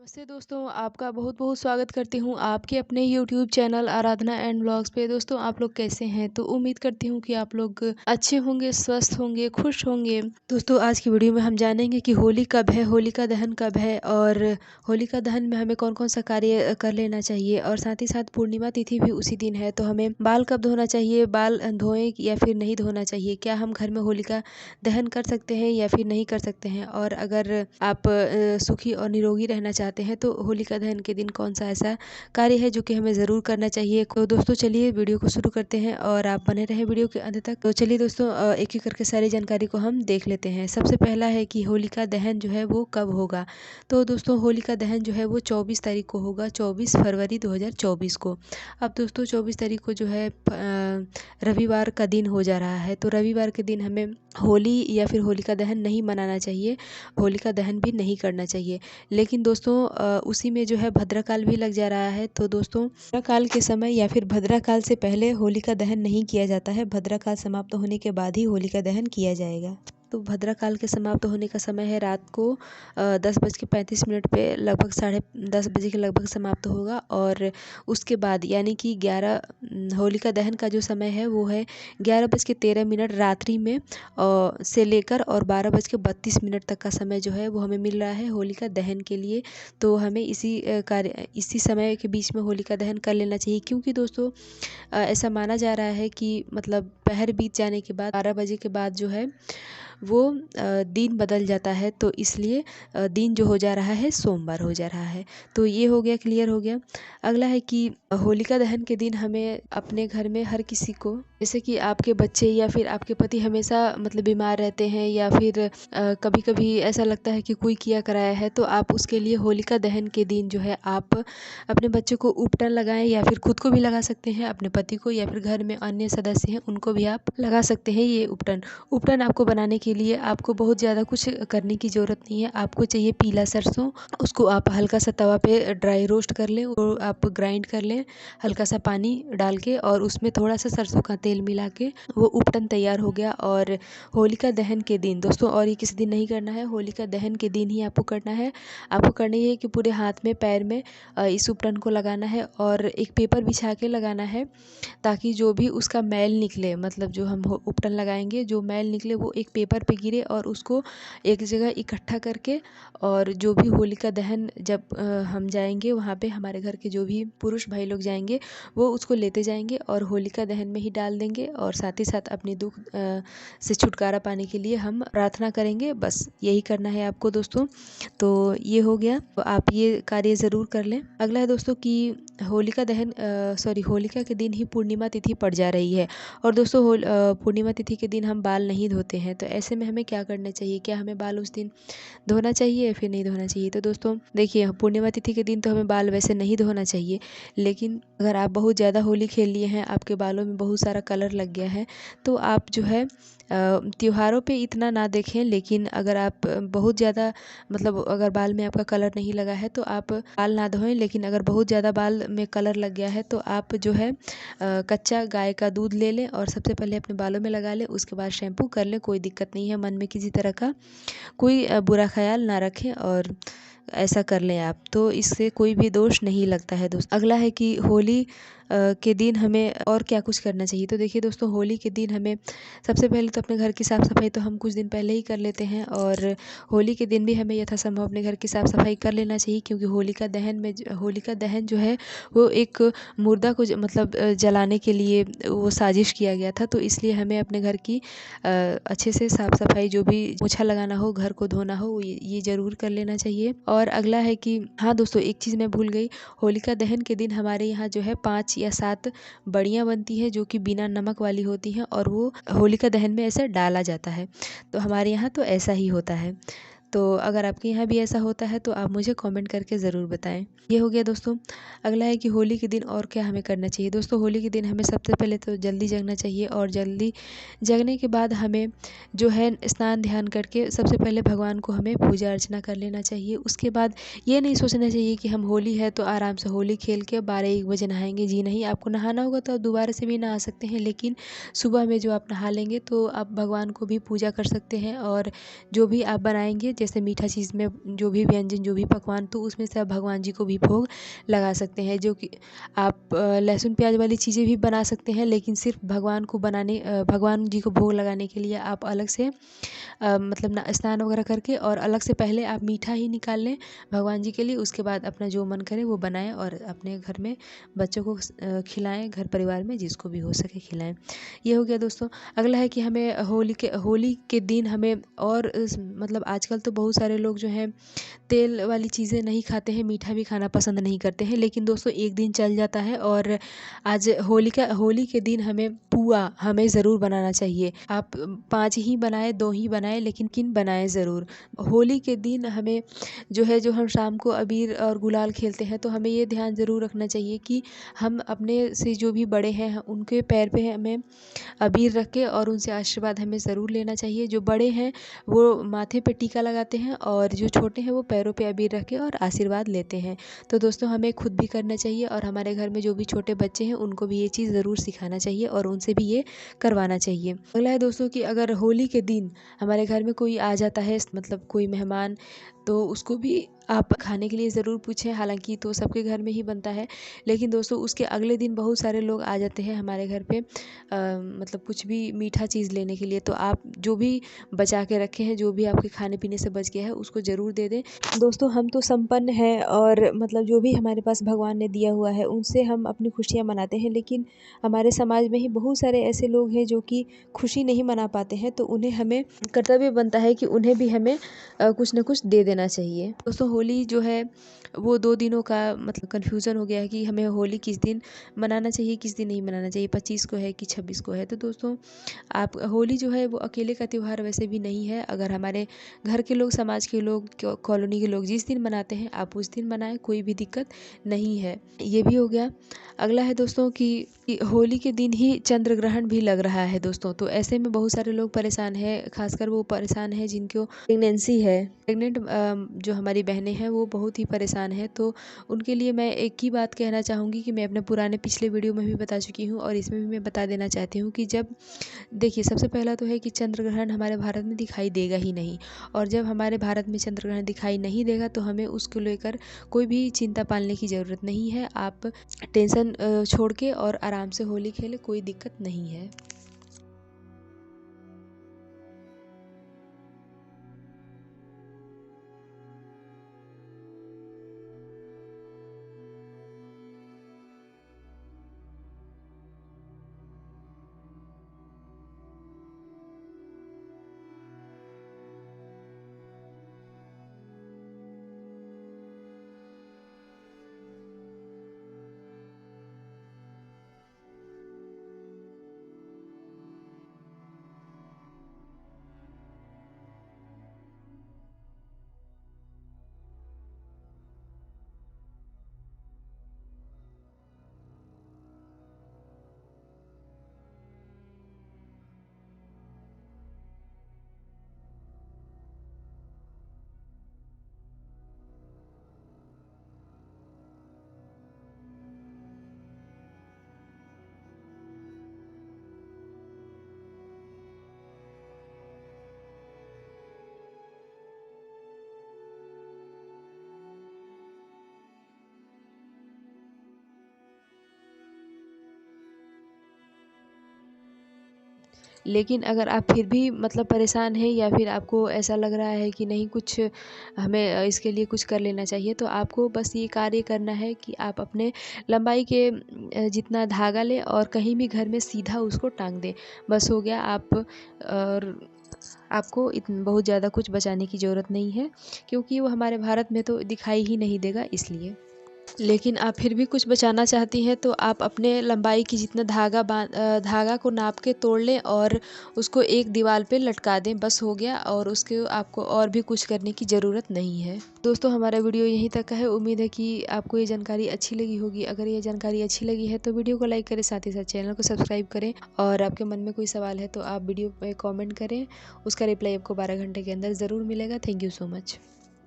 नमस्ते दोस्तों, आपका बहुत-बहुत स्वागत करती हूँ आपके अपने YouTube channel Aradhana and vlogs पे। दोस्तों आप लोग कैसे हैं? तो उम्मीद करती हूँ कि आप लोग अच्छे होंगे, स्वस्थ होंगे, खुश होंगे। दोस्तों आज की वीडियो में हम जानेंगे कि होली कब है, होलिका दहन कब है और होलिका दहन में हमें कौन-कौन सा कार्य कर लेना चाहिए और साथ ही साथ पूर्णिमा तिथि भी उसी दिन है, तो हमें बाल कब धोना चाहिए, बाल धोएँ या फिर नहीं धोना चाहिए? क्या हम घर में होलिका दहन कर सकते हैं या फिर नहीं कर सकते हैं? और अगर आप सुखी और निरोगी रहना चाहते हैं तो होलिका दहन के दिन कौन सा ऐसा कार्य है जो कि हमें ज़रूर करना चाहिए। तो दोस्तों चलिए वीडियो को शुरू करते हैं और आप बने रहें वीडियो के अंत तक। तो चलिए दोस्तों एक एक करके सारी जानकारी को हम देख लेते हैं। सबसे पहला है कि होलिका दहन जो है वो कब होगा। तो दोस्तों होलिका दहन जो है वो 24 तारीख को होगा, 24 फरवरी 2024 को। अब दोस्तों 24 तारीख को जो है रविवार का दिन हो जा रहा है, तो रविवार के दिन हमें होली या फिर होलिका दहन नहीं मनाना चाहिए, होलिका दहन भी नहीं करना चाहिए। लेकिन दोस्तों उसी में जो है भद्रकाल भी लग जा रहा है, तो दोस्तों भद्रकाल के समय या फिर भद्रकाल से पहले होलिका दहन नहीं किया जाता है, भद्रकाल समाप्त होने के बाद ही होलिका दहन किया जाएगा। तो भद्रकाल के समाप्त होने का समय है रात को 10:35 पे, लगभग 10:30 बजे के लगभग समाप्त होगा और उसके बाद यानी कि 11 होलिका दहन का जो समय है वो है 11:13 रात्रि में से लेकर और 12:32 तक का समय जो है वो हमें मिल रहा है होलिका दहन के लिए। तो हमें इसी समय के बीच में होलिका दहन कर लेना चाहिए, क्योंकि दोस्तों ऐसा माना जा रहा है कि मतलब पहर बीत जाने के बाद 12 बजे के बाद जो है वो दिन बदल जाता है, तो इसलिए दिन जो हो जा रहा है सोमवार हो जा रहा है। तो ये हो गया, क्लियर हो गया। अगला है कि होलिका दहन के दिन हमें अपने घर में हर किसी को, जैसे कि आपके बच्चे या फिर आपके पति हमेशा मतलब बीमार रहते हैं या फिर कभी कभी ऐसा लगता है कि कोई किया कराया है, तो आप उसके लिए होलिका दहन के दिन जो है आप अपने बच्चे को उपटन लगाएं या फिर खुद को भी लगा सकते हैं, अपने पति को या फिर घर में अन्य सदस्य हैं उनको भी आप लगा सकते हैं ये उपटन। उपटन आपको बनाने के लिए आपको बहुत ज़्यादा कुछ करने की ज़रूरत नहीं है। आपको चाहिए पीला सरसों, उसको आप हल्का सा तवा पे ड्राई रोस्ट कर लें और आप ग्राइंड कर लें हल्का सा पानी डाल के, और उसमें थोड़ा सा सरसों का तेल मिला के, वो उपटन तैयार हो गया। और होलिका दहन के दिन दोस्तों, और ये किसी दिन नहीं करना है, होलिका दहन के दिन ही आपको करना है। आपको करना ये है कि पूरे हाथ में पैर में इस उपटन को लगाना है और एक पेपर बिछा के लगाना है, ताकि जो भी उसका मैल निकले, मतलब जो हम उपटन लगाएंगे जो मैल निकले वो एक पेपर पे गिरे और उसको एक जगह इकट्ठा करके, और जो भी होलिका दहन जब हम जाएंगे वहाँ पे, हमारे घर के जो भी पुरुष भाई लोग जाएंगे वो उसको लेते जाएंगे और होलिका दहन में ही डाल देंगे, और साथ ही साथ अपने दुख से छुटकारा पाने के लिए हम प्रार्थना करेंगे। बस यही करना है आपको दोस्तों। तो ये हो गया, तो आप ये कार्य ज़रूर कर लें। अगला है दोस्तों कि होलिका दहन होलिका के दिन ही पूर्णिमा तिथि पड़ जा रही है, और दोस्तों पूर्णिमा तिथि के दिन हम बाल नहीं धोते हैं, तो ऐसे में हमें क्या करना चाहिए? क्या हमें बाल उस दिन धोना चाहिए या फिर नहीं धोना चाहिए? तो दोस्तों देखिए, पूर्णिमा तिथि के दिन तो हमें बाल वैसे नहीं धोना चाहिए, लेकिन अगर आप बहुत ज़्यादा होली खेल लिए हैं, आपके बालों में बहुत सारा कलर लग गया है, तो आप जो है त्योहारों पे इतना ना देखें, लेकिन अगर आप बहुत ज़्यादा मतलब अगर बाल में आपका कलर नहीं लगा है तो आप बाल ना धोएं, लेकिन अगर बहुत ज़्यादा बाल में कलर लग गया है तो आप जो है कच्चा गाय का दूध ले लें और सबसे पहले अपने बालों में लगा लें, उसके बाद शैम्पू कर लें। कोई दिक्कत नहीं है, मन में किसी तरह का कोई बुरा ख्याल ना रखें और ऐसा कर लें आप, तो इससे कोई भी दोष नहीं लगता है दोस्त। अगला है कि होली के दिन हमें और क्या कुछ करना चाहिए। तो देखिए दोस्तों, होली के दिन हमें सबसे पहले तो अपने घर की साफ़ सफाई तो हम कुछ दिन पहले ही कर लेते हैं, और होली के दिन भी हमें यथासंभव अपने घर की साफ़ सफाई कर लेना चाहिए, क्योंकि होलिका दहन जो है वो एक मुर्दा को मतलब जलाने के लिए वो साजिश किया गया था, तो इसलिए हमें अपने घर की अच्छे से साफ़ सफाई, जो भी पोछा लगाना हो, घर को धोना हो, ये ज़रूर कर लेना चाहिए। और अगला है कि हाँ दोस्तों, एक चीज़ मैं भूल गई, होलिका दहन के दिन हमारे यहाँ जो है 5 या 7 बड़ियाँ बनती हैं जो कि बिना नमक वाली होती हैं, और वो होलिका दहन में ऐसा डाला जाता है। तो हमारे यहाँ तो ऐसा ही होता है। तो अगर आपके यहाँ भी ऐसा होता है तो आप मुझे कमेंट करके ज़रूर बताएं। ये हो गया दोस्तों। अगला है कि होली के दिन और क्या हमें करना चाहिए। दोस्तों होली के दिन हमें सबसे पहले तो जल्दी जगना चाहिए, और जल्दी जगने के बाद हमें जो है स्नान ध्यान करके सबसे पहले भगवान को हमें पूजा अर्चना कर लेना चाहिए। उसके बाद ये नहीं सोचना चाहिए कि हम होली है तो आराम से होली खेल के 12-1 बजे नहाएंगे। जी नहीं, आपको नहाना होगा तो आप दोबारा से भी नहा सकते हैं, लेकिन सुबह में जो आप नहा लेंगे तो आप भगवान को भी पूजा कर सकते हैं, और जो भी आप बनाएंगे जैसे मीठा चीज़ में जो भी व्यंजन, जो भी पकवान, तो उसमें से आप भगवान जी को भी भोग लगा सकते हैं। जो कि आप लहसुन प्याज वाली चीज़ें भी बना सकते हैं, लेकिन सिर्फ भगवान जी को भोग लगाने के लिए आप अलग से मतलब स्नान वगैरह करके और अलग से पहले आप मीठा ही निकाल लें भगवान जी के लिए। उसके बाद अपना जो मन करे वो बनाएं और अपने घर में बच्चों को खिलाएं, घर परिवार में जिसको भी हो सके खिलाएं। ये हो गया दोस्तों। अगला है कि हमें होली के दिन हमें और मतलब आजकल तो बहुत सारे लोग जो हैं तेल वाली चीज़ें नहीं खाते हैं, मीठा भी खाना पसंद नहीं करते हैं, लेकिन दोस्तों एक दिन चल जाता है। और आज होली के दिन हमें पुआ हमें ज़रूर बनाना चाहिए। आप 5 ही बनाए, 2 ही बनाए, लेकिन बनाएं ज़रूर। होली के दिन हमें जो हम शाम को अबीर और गुलाल खेलते हैं, तो हमें ये ध्यान ज़रूर रखना चाहिए कि हम अपने से जो भी बड़े हैं उनके पैर पे हमें अबीर रख के और उनसे आशीर्वाद हमें ज़रूर लेना चाहिए। जो बड़े हैं वो माथे पे टीका लगाते हैं और जो छोटे हैं वो पैरों पे अबीर रख के और आशीर्वाद लेते हैं। तो दोस्तों हमें खुद भी करना चाहिए और हमारे घर में जो भी छोटे बच्चे हैं उनको भी ये चीज़ ज़रूर सिखाना चाहिए और उनसे भी ये करवाना चाहिए। अगला है दोस्तों कि अगर होली के दिन हमारे घर में कोई आ जाता है, मतलब कोई मेहमान, तो उसको भी आप खाने के लिए ज़रूर पूछें। हालांकि तो सबके घर में ही बनता है, लेकिन दोस्तों उसके अगले दिन बहुत सारे लोग आ जाते हैं हमारे घर पे मतलब कुछ भी मीठा चीज़ लेने के लिए। तो आप जो भी बचा के रखे हैं, जो भी आपके खाने पीने से बच गया है, उसको ज़रूर दे दें। दोस्तों हम तो संपन्न हैं और मतलब जो भी हमारे पास भगवान ने दिया हुआ है उनसे हम अपनी खुशियाँ मनाते हैं, लेकिन हमारे समाज में ही बहुत सारे ऐसे लोग हैं जो कि खुशी नहीं मना पाते हैं। तो उन्हें हमें कर्तव्य बनता है कि उन्हें भी हमें कुछ न कुछ दे देना चाहिए। दोस्तों होली जो है वो 2 दिनों का मतलब कन्फ्यूज़न हो गया है कि हमें होली किस दिन मनाना चाहिए, किस दिन नहीं मनाना चाहिए, 25 को है कि 26 को है। तो दोस्तों आप होली जो है वो अकेले का त्यौहार वैसे भी नहीं है। अगर हमारे घर के लोग, समाज के लोग, कॉलोनी के लोग जिस दिन मनाते हैं आप उस दिन मनाएं, कोई भी दिक्कत नहीं है। ये भी हो गया। अगला है दोस्तों कि होली के दिन ही चंद्र ग्रहण भी लग रहा है दोस्तों। तो ऐसे में बहुत सारे लोग परेशान हैं, खासकर वो परेशान हैं जिनको प्रेगनेंसी है। प्रेग्नेंट जो हमारी बहनें हैं वो बहुत ही परेशान हैं। तो उनके लिए मैं एक ही बात कहना चाहूँगी कि मैं अपने पिछले वीडियो में भी बता चुकी हूँ और इसमें भी मैं बता देना चाहती हूँ कि जब देखिए सबसे पहला तो है कि चंद्र ग्रहण हमारे भारत में दिखाई देगा ही नहीं। और जब हमारे भारत में चंद्र ग्रहण दिखाई नहीं देगा तो हमें उसको लेकर कोई भी चिंता पालने की ज़रूरत नहीं है। आप टेंशन छोड़ के और आराम से होली खेले, कोई दिक्कत नहीं है। लेकिन अगर आप फिर भी मतलब परेशान हैं या फिर आपको ऐसा लग रहा है कि नहीं कुछ हमें इसके लिए कुछ कर लेना चाहिए, तो आपको बस ये कार्य करना है कि आप अपने लंबाई के जितना धागा लें और कहीं भी घर में सीधा उसको टांग दें। बस हो गया। आप और आपको बहुत ज़्यादा कुछ बचाने की ज़रूरत नहीं है, क्योंकि वो हमारे भारत में तो दिखाई ही नहीं देगा इसलिए। लेकिन आप फिर भी कुछ बचाना चाहती हैं तो आप अपने लंबाई की जितना धागा को नाप के तोड़ लें और उसको एक दीवार पे लटका दें, बस हो गया। और उसके आपको और भी कुछ करने की ज़रूरत नहीं है। दोस्तों हमारा वीडियो यहीं तक का है। उम्मीद है कि आपको ये जानकारी अच्छी लगी होगी। अगर ये जानकारी अच्छी लगी है तो वीडियो को लाइक करें, साथ ही साथ चैनल को सब्सक्राइब करें। और आपके मन में कोई सवाल है तो आप वीडियो पे कॉमेंट करें, उसका रिप्लाई आपको 12 घंटे के अंदर ज़रूर मिलेगा। Thank you so much.